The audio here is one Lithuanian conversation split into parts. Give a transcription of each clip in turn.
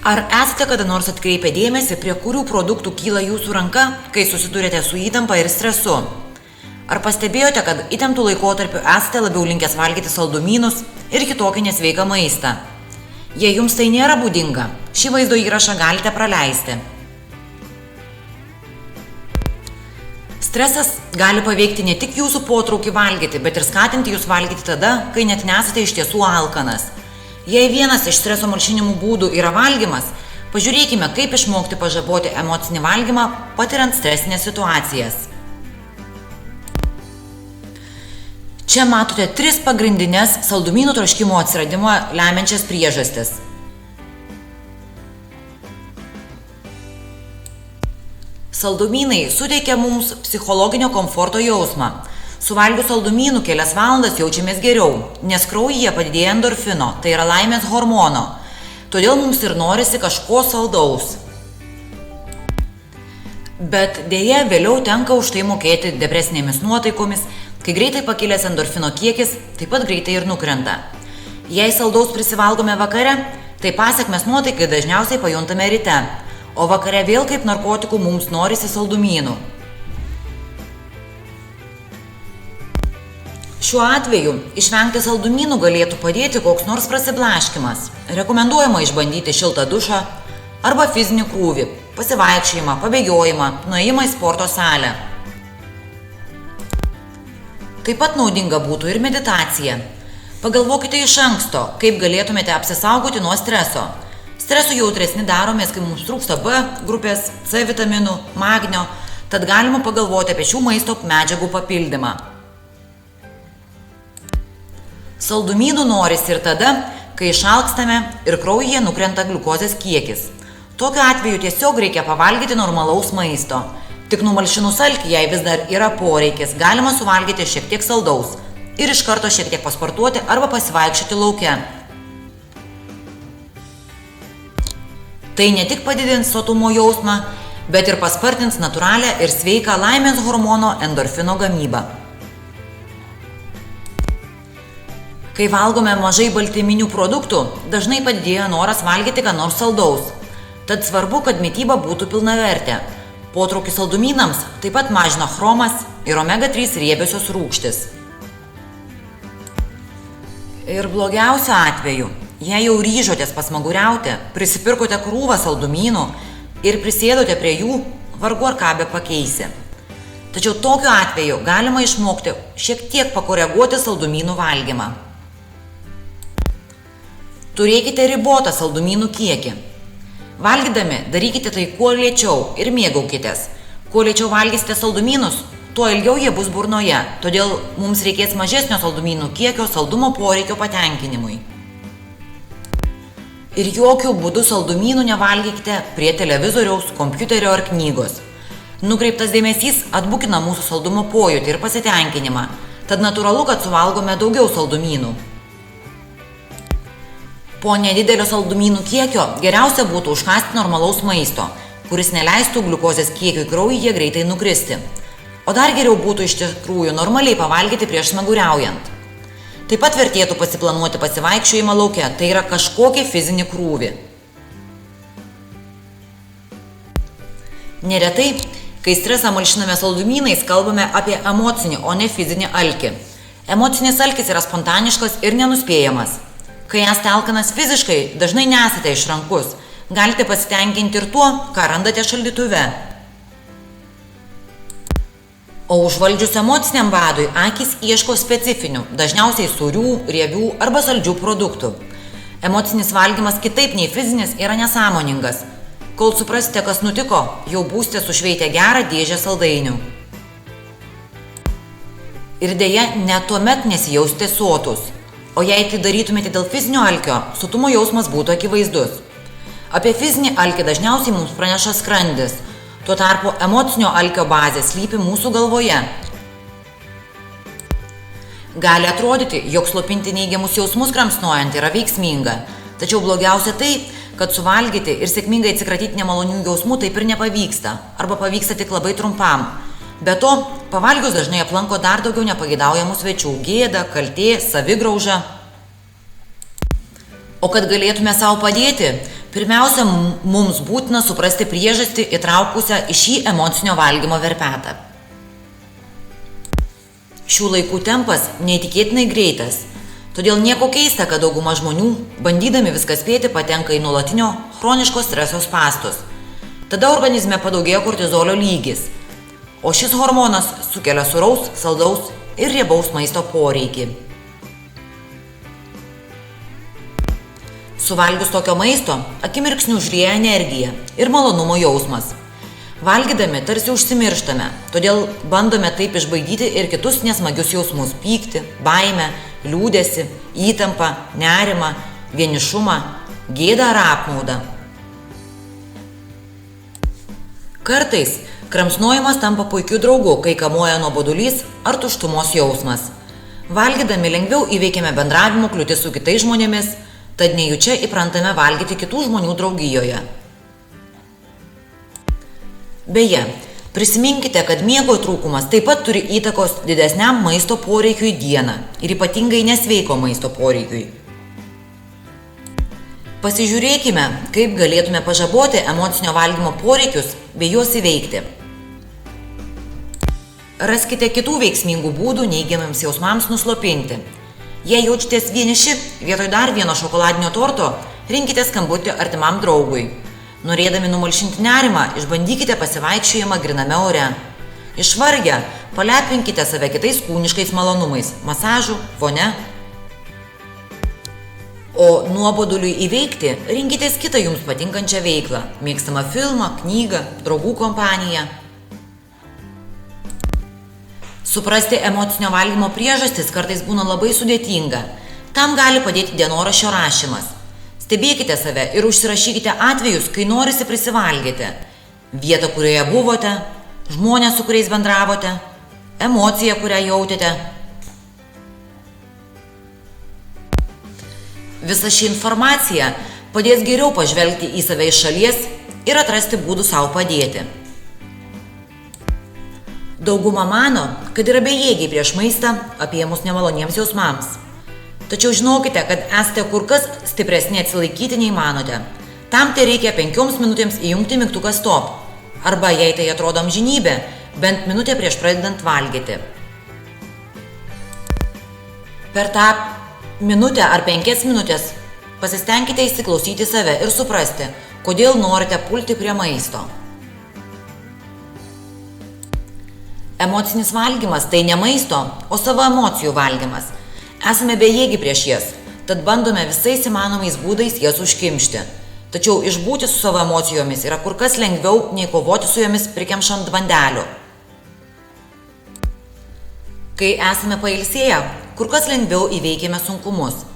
Ar esate kada nors atkreipę dėmesį, prie kurių produktų kyla jūsų ranka, kai susidurėte su įtampa ir stresu? Ar pastebėjote, kad įtemptų laikotarpiu esate labiau linkęs valgyti saldumynus ir kitokį nesveiką maistą? Jei jums tai nėra būdinga, šį vaizdo įrašą galite praleisti. Stresas gali paveikti ne tik jūsų potraukį valgyti, bet ir skatinti jūs valgyti tada, kai net nesate iš tiesų alkanas. Jei vienas iš streso malšinimų būdų yra valgymas, pažiūrėkime, kaip išmokti pažaboti emocinį valgymą, patiriant stresinės situacijas. Čia matote 3 pagrindinės saldumynų troškimo atsiradimo lemiančias priežastis. Saldumynai suteikia mums psichologinio komforto jausmą. Suvalgius saldumynų kelias valandas jaučiamės geriau, nes kraujyje padidėja endorfino, tai yra laimės hormono. Todėl mums ir norisi kažko saldaus. Bet dėja vėliau tenka už tai mokėti depresinėmis nuotaikomis, kai greitai pakilęs endorfino kiekis taip pat greitai ir nukrenta. Jei saldaus prisivalgome vakare, tai pasekmes nuotaikai dažniausiai pajuntame ryte, o vakare vėl kaip narkotikų mums norisi saldumynų. Šiuo atveju išvengti saldumynų galėtų padėti koks nors prasiblaškymas. Rekomenduojama išbandyti šiltą dušą arba fizinį krūvį, pasivaikščiojimą, pabėgiojimą, nuėjimą į sporto salę. Taip pat naudinga būtų ir meditacija. Pagalvokite iš anksto, kaip galėtumėte apsisaugoti nuo streso. Stresui jautresni daromės, kai mums trūksta B grupės, C vitaminų, magnio, tad galima pagalvoti apie šių maisto medžiagų papildymą. Saldumynų norisi ir tada, kai išalkstame ir kraujyje nukrenta gliukozės kiekis. Tokiu atveju tiesiog reikia pavalgyti normalaus maisto. Tik numalšinus alkį, jei vis dar yra poreikis, galima suvalgyti šiek tiek saldaus ir iš karto šiek tiek pasportuoti arba pasivaikščioti lauke. Tai ne tik padidins sotumo jausmą, bet ir paspartins natūralią ir sveiką laimės hormono endorfino gamybą. Kai valgome mažai baltyminių produktų, dažnai padidėja noras valgyti ką nors saldaus. Tad svarbu, kad mityba būtų pilnavertė. Potraukis saldumynams taip pat mažina chromas ir omega-3 riebiosios rūgštys. Ir blogiausiu atveju, jei jau ryžotės pasmaguriauti, prisipirkote krūvą saldumynų ir prisėdote prie jų, vargu ar ką be pakeisi. Tačiau tokiu atveju galima išmokti šiek tiek pakoreguoti saldumynų valgymą. Turėkite ribotą saldumynų kiekį. Valgydami darykite tai kuo lėčiau ir mėgaukitės. Kuo lėčiau valgysite saldumynus, tuo ilgiau jie bus burnoje, todėl mums reikės mažesnio saldumynų kiekio saldumo poreikio patenkinimui. Ir jokių būdų saldumynų nevalgykite prie televizoriaus, kompiuterio ar knygos. Nukreiptas dėmesys atbukina mūsų saldumo pojūtį ir pasitenkinimą, tad natūralu, kad suvalgome daugiau saldumynų. Po nedidelio saldumynų kiekio geriausia būtų užkąsti normalaus maisto, kuris neleistų gliukozės kiekiui kraujyje greitai nukristi. O dar geriau būtų iš tikrųjų normaliai pavalgyti prieš smaguriaujant. Taip pat vertėtų pasiplanuoti pasivaikščiojimą lauke, tai yra kažkokį fizinį krūvį. Neretai, kai stresą malšiname saldumynais, kalbame apie emocinį, o ne fizinį alkį. Emocinis alkis yra spontaniškas ir nenuspėjamas. Kai esate alkanas fiziškai, dažnai nesate išrankus. Galite pasitenkinti ir tuo, ką randate šaldytuve. O užvaldžius emociniam badui, akys ieško specifinių, dažniausiai sūrių, riebių arba saldžių produktų. Emocinis valgymas kitaip nei fizinis yra nesąmoningas. Kol suprasite, kas nutiko, jau būsite sušveitę gerą dėžę saldainių. Ir dėja, net tuomet nesijausite sotus. O jei tai darytumėte dėl fizinio alkio, sotumo jausmas būtų akivaizdus. Apie fizinį alkį dažniausiai mums praneša skrandis, tuo tarpu emocinio alkio bazė slypi mūsų galvoje. Gali atrodyti, jog slopinti neigiamus jausmus kramsnojant yra veiksminga, tačiau blogiausia tai, kad suvalgyti ir sėkmingai atsikratyti nemalonių jausmų taip ir nepavyksta, arba pavyksta tik labai trumpam. Be to, pavalgius dažnai aplanko dar daugiau nepageidaujamų svečių – gėda, kaltė, savigrauža. O kad galėtume savo padėti, Pirmiausia, mums būtina suprasti priežastį įtraukusią į šį emocinio valgymo verpetą. Šių laikų tempas neįtikėtinai greitas, todėl nieko keista, kad dauguma žmonių, bandydami viską spėti, patenka į nuolatinio chroniško streso spastus. Tada organizme padaugėja kortizolio lygis, o šis hormonas sukelia sūraus, saldaus ir riebaus maisto poreikį. Suvalgius tokio maisto, akimirksniu užlieja energija ir malonumo jausmas. Valgydami tarsi užsimirštame, todėl bandome taip išbaidyti ir kitus nesmagius jausmus – pyktį, baimę, liūdesį, įtampą, nerimą, vienišumą, gėdą ar apmaudą. Kartais kramsnojimas tampa puikiu draugu, kai kamuoja nuobodulys ar tuštumos jausmas. Valgydami lengviau įveikiame bendravimo kliūtis su kitais žmonėmis, tad nejučia įprantame valgyti kitų žmonių draugijoje. Beje, prisiminkite, kad miego trūkumas taip pat turi įtakos didesniam maisto poreikiui dieną ir ypatingai nesveiko maisto poreikiui. Pasižiūrėkime, kaip galėtume pažaboti emocinio valgymo poreikius bei juos įveikti. Raskite kitų veiksmingų būdų neigiamiems jausmams nuslopinti. Jei jaučiatės vieniši, vietoj dar vieno šokoladinio torto, rinkite skambutį artimam draugui. Norėdami numalšinti nerimą, išbandykite pasivaikščiojimą gryname ore. Išvargę, palepinkite save kitais kūniškais malonumais – masažu, vonia. O nuoboduliui įveikti, rinkitės kitą jums patinkančią veiklą – mėgstamą filmą, knygą, draugų kompaniją. Suprasti emocinio valgymo priežastis kartais būna labai sudėtinga. Tam gali padėti dienoraščio rašymas. Stebėkite save ir užsirašykite atvejus, kai norisi prisivalgyti. Vietą, kurioje buvote, žmonės, su kuriais bendravote, emociją, kurią jautėte. Visa ši informacija padės geriau pažvelgti į save iš šalies ir atrasti būdų savo padėti. Dauguma mano, kad yra bejėgiai prieš maistą apėmus nemaloniems jausmams. Tačiau žinokite, kad esate kur kas stipresni atsilaikyti nei manote. Tam tai reikia 5 minutėms įjungti mygtuką stop. Arba, jei tai atrodo amžinybė, bent minutę prieš pradedant valgyti. Per tą minutę ar 5 minutės pasistengkite įsiklausyti save ir suprasti, kodėl norite pulti prie maisto. Emocinis valgymas tai ne maisto, o savo emocijų valgymas. Esame bejėgi prieš jas, tad bandome visais įmanomais būdais jas užkimšti. Tačiau išbūti su savo emocijomis yra kur kas lengviau nei kovoti su jomis prikemšant bandelių. Kai esame pailsėję, kur kas lengviau įveikiame sunkumus.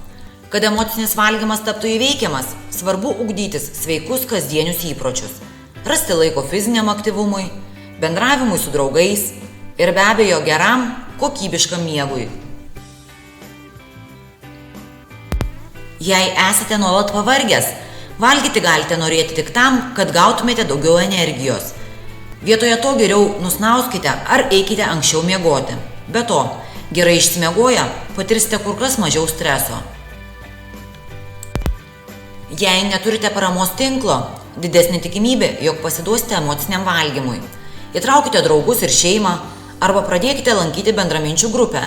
Kad emocinis valgymas taptų įveikiamas, svarbu ugdytis sveikus kasdienius įpročius, rasti laiko fiziniam aktyvumui, bendravimui su draugais ir be abejo geram, kokybiškam miegui. Jei esate nuolat pavargęs, valgyti galite norėti tik tam, kad gautumėte daugiau energijos. Vietoje to geriau nusnauskite ar eikite anksčiau miegoti. Be to, gerai išsimiegoję, patirsite kur kas mažiau streso. Jei neturite paramos tinklo, didesnė tikimybė, jog pasiduosite emociniam valgymui. Įtraukite draugus ir šeimą, arba pradėkite lankyti bendraminčių grupę.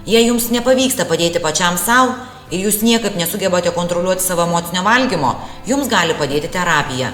Jei jums nepavyksta padėti pačiam savo ir jūs niekaip nesugebate kontroliuoti savo emocinio valgymo, jums gali padėti terapija.